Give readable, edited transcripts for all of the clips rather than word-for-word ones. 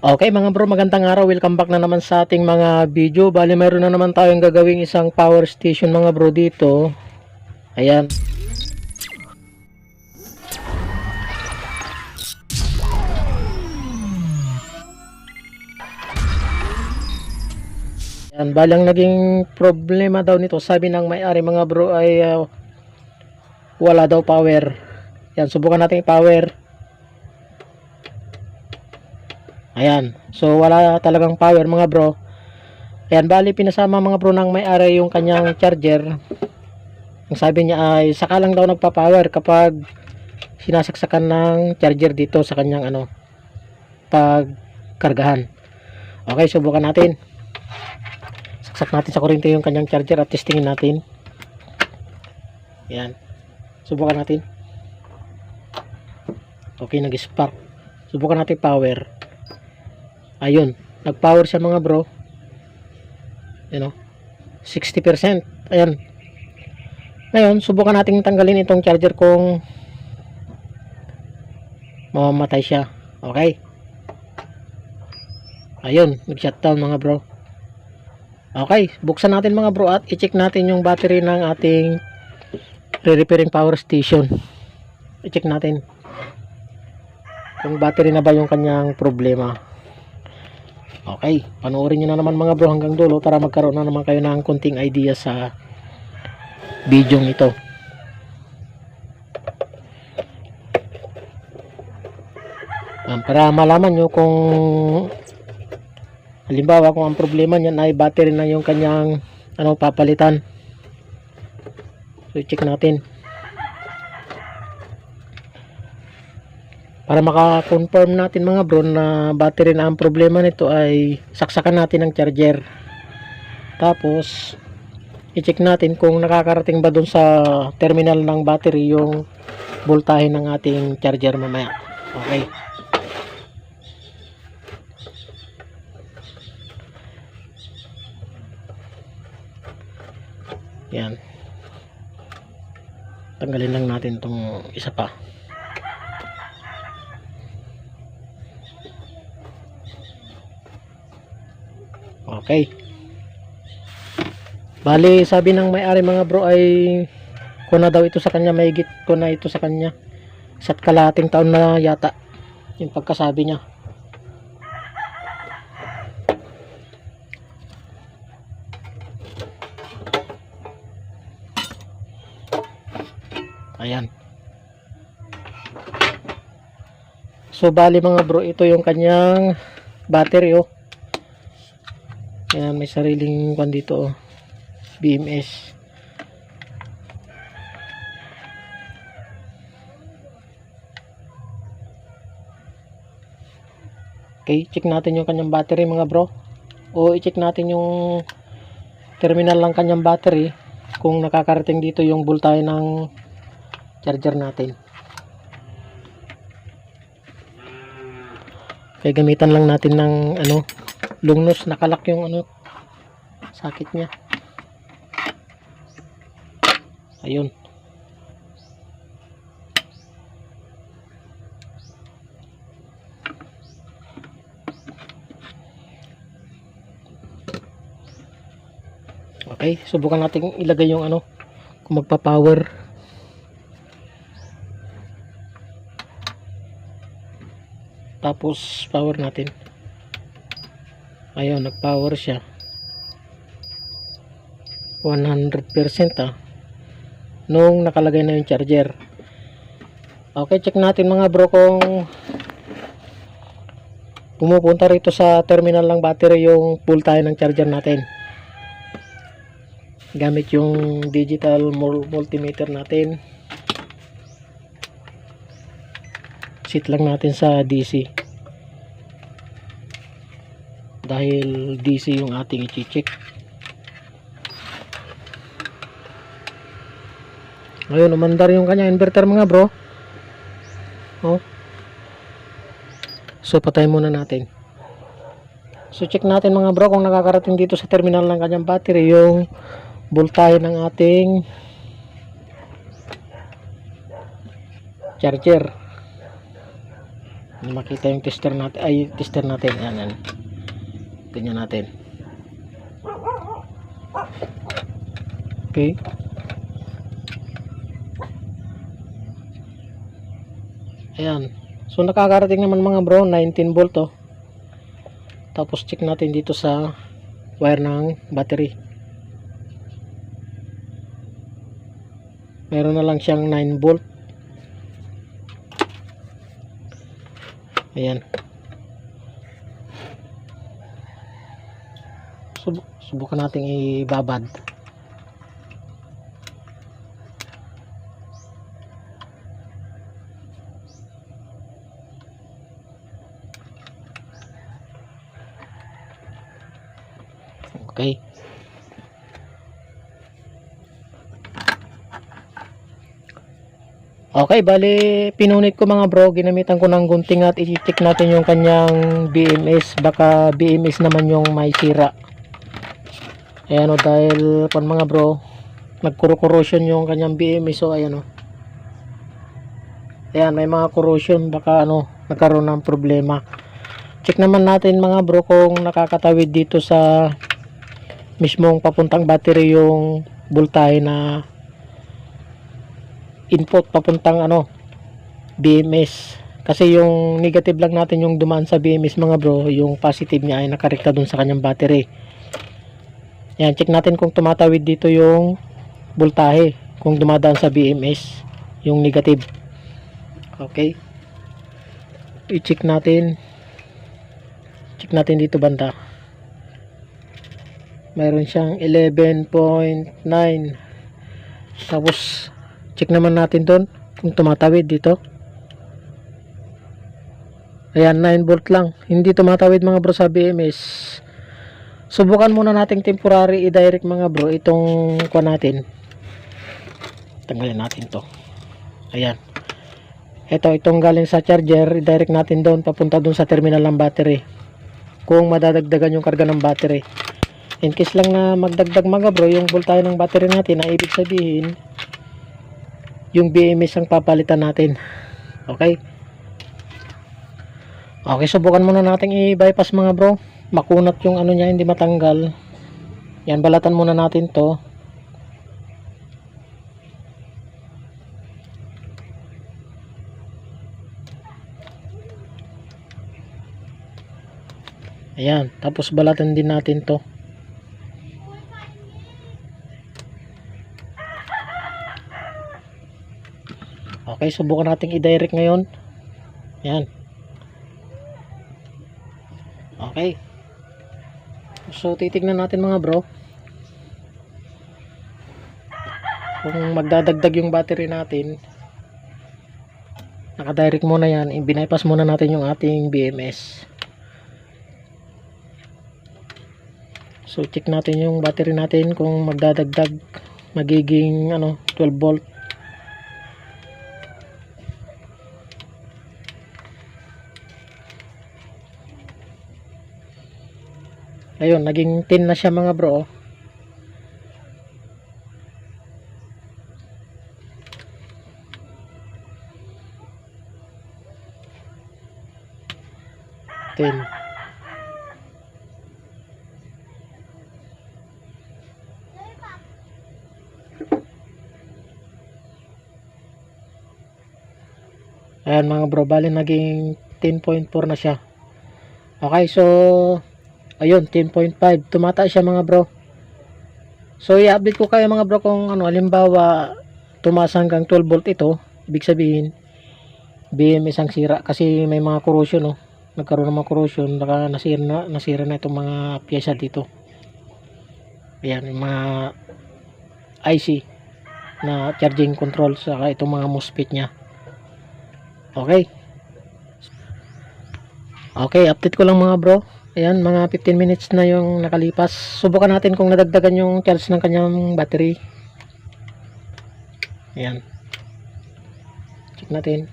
Okay mga bro, magandang araw. Welcome back na naman sa ating mga video. Bali mayroon na naman tayong gagawing isang power station mga bro dito. Ayan. Ayan, bali ang naging problema daw nito, sabi ng may-ari mga bro ay wala daw power. Ayan, subukan natin i-power. Ayan, so wala talagang power mga bro. Ayan, bali pinasama mga bro ng may-ari yung kanyang charger. Ang sabi niya ay saka lang daw nagpa-power kapag sinasaksakan ng charger dito sa kanyang pagkargahan. Okay, subukan natin. Saksak natin sa kuryente yung kanyang charger at testingin natin. Ayan, subukan natin. Okay, nag-spark. Subukan natin power. Ayun, nag-power siya mga bro. Ayan o, 60%. Ayan. Ngayon, subukan natin tanggalin itong charger kung mamamatay siya. Okay. Ayun, nag-shutdown mga bro. Okay, buksan natin mga bro at i-check natin yung battery ng ating re-repairing power station. I-check natin kung battery na ba yung kanyang problema. Okay, panoorin nyo na naman mga bro hanggang dulo para magkaroon na naman kayo ng konting idea sa video ito. Para malaman nyo kung halimbawa kung ang problema niyan ay battery na yung kanyang papalitan. So i-check natin para maka-confirm natin mga bro na battery na ang problema nito, ay saksakan natin ang charger. Tapos i-check natin kung nakakarating ba dun sa terminal ng battery yung voltahe ng ating charger mamaya. Okay. Yan. Tanggalin lang natin itong isa pa. Okay. Bali, sabi ng may-ari mga bro ay kuna daw ito sa kanya, mahigit kuna ito sa kanya. Isa't kalahating taon na yata yung pagkasabi niya. Ayan. So bali mga bro, ito yung kanyang battery oh. Ayan, may sariling kwan dito oh, BMS. Okay, check natin yung kanyang battery mga bro. O i-check natin yung terminal ng kanyang battery kung nakakarating dito yung voltahe ng charger natin. Okay, gamitan lang natin ng lungnos, nakalak yung sakit niya. Ayun. Okay, subukan natin ilagay yung kung magpa-power. Tapos power natin. Ayun, nag-power siya. 100% nung nakalagay na yung charger. Okay, check natin mga bro kung pumupunta rito sa terminal ng battery yung voltahe ng charger natin gamit yung digital multimeter natin. Set lang natin sa DC dahil DC yung ating i-check. Ngayon, umandar yung kanya inverter mga bro. Oh. So patay muna natin. So check natin mga bro kung nakakarating dito sa terminal ng kanyang battery yung voltahe ng ating charger. makita yung tester natin, ay tester natin. Yan. Ganyan natin. Okay. Ayan. So nakakarating naman mga bro, 19 volt oh. Tapos check natin dito sa wire ng battery. Meron na lang siyang 9 volt. Ayan. Subukan natin ibabad. Okay. Okay, bali pinunit ko mga bro, ginamitan ko ng gunting at i-check natin yung kanyang BMS, baka BMS naman yung may sira. Ayan o, dahil pan mga bro, nagkuro-corrosion yung kanyang BMS, so ayan o. Ayan, may mga corrosion, baka nagkaroon ng problema. Check naman natin mga bro kung nakakatawid dito sa mismong papuntang battery yung voltahe na input papuntang BMS, kasi yung negative lang natin yung dumaan sa BMS mga bro, yung positive niya ay nakarekta dun sa kanyang battery. Yan, check natin kung tumatawid dito yung voltahe kung dumadaan sa BMS yung negative. Okay, i-check natin, dito banda, mayroon siyang 11.9. tapos check naman natin doon kung tumatawid dito. Ayan, 9 volt lang, hindi tumatawid mga bro sa BMS. Subukan muna nating temporary i-direct mga bro itong kuha natin. Tanggalin natin to. Ayan, itong galing sa charger, i-direct natin doon papunta doon sa terminal ng battery kung madadagdagan yung karga ng battery. In case lang na magdagdag mga bro yung voltahe ng battery natin, na ibig sabihin yung BMS ang papalitan natin. Okay, subukan muna natin i-bypass mga bro, makunat yung niya, hindi matanggal. Yan, balatan muna natin to. Ayan, tapos balatan din natin to. Okay, subukan natin i-direct ngayon. Yan. Okay. So, titignan natin mga bro kung magdadagdag yung battery natin. Naka-direct muna yan. I-bypass muna natin yung ating BMS. So, check natin yung battery natin kung magdadagdag, magiging 12 volt. Ayun, naging 10 na siya mga bro. Ayan mga bro, bali naging 10.4 na siya. Okay, so ayun, 10.5. Tumataas siya mga bro. So i-update ko kayo mga bro kung halimbawa tumaas hanggang 12 volt ito, ibig sabihin BMS ang sira, kasi may mga corrosion nagkaroon ng mga corrosion, baka nasira na itong mga pyesa dito. Ayan, mga IC na charging control, saka itong mga MOSFET nya. Okay, update ko lang mga bro. Ayan, mga 15 minutes na yung nakalipas. Subukan natin kung nadagdagan yung charge ng kanyang battery. Ayan, check natin.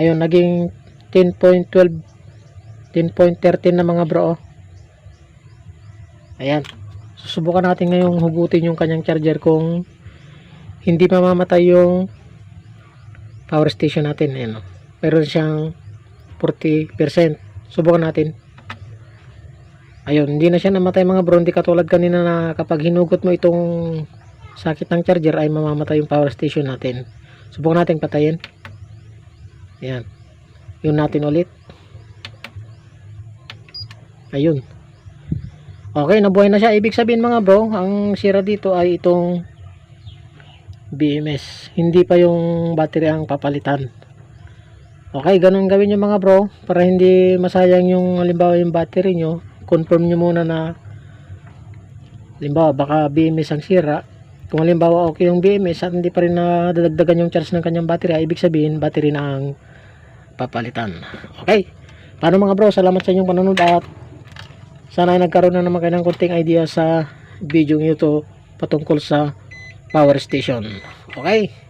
Ayun, naging 10.12, 10.13 na mga bro. Ayan, susubukan natin ngayong hugutin yung kanyang charger kung hindi mamamatay yung power station natin. Ayan, Meron siyang 40%. Subukan natin. Ayun, hindi na siya namatay mga bro. Hindi katulad kanina na kapag hinugot mo itong sakit ng charger ay mamamatay yung power station natin. Subukan natin patayin. Ayan. Yun natin ulit. Ayun. Okay, nabuhay na siya. Ibig sabihin mga bro, ang sira dito ay itong BMS. Hindi pa yung battery ang papalitan. Okay, ganun gawin nyo mga bro. Para hindi masayang yung halimbawa yung battery nyo. Confirm nyo muna na halimbawa baka BMS ang sira. Kung halimbawa okay yung BMS at hindi pa rin nadadagdagan yung charge ng kanyang battery, ibig sabihin battery na ang papalitan. Okay, paano mga bro, salamat sa inyong panonood at sana ay nagkaroon na naman kayo ng konting idea sa video nyo to patungkol sa power station. Okay.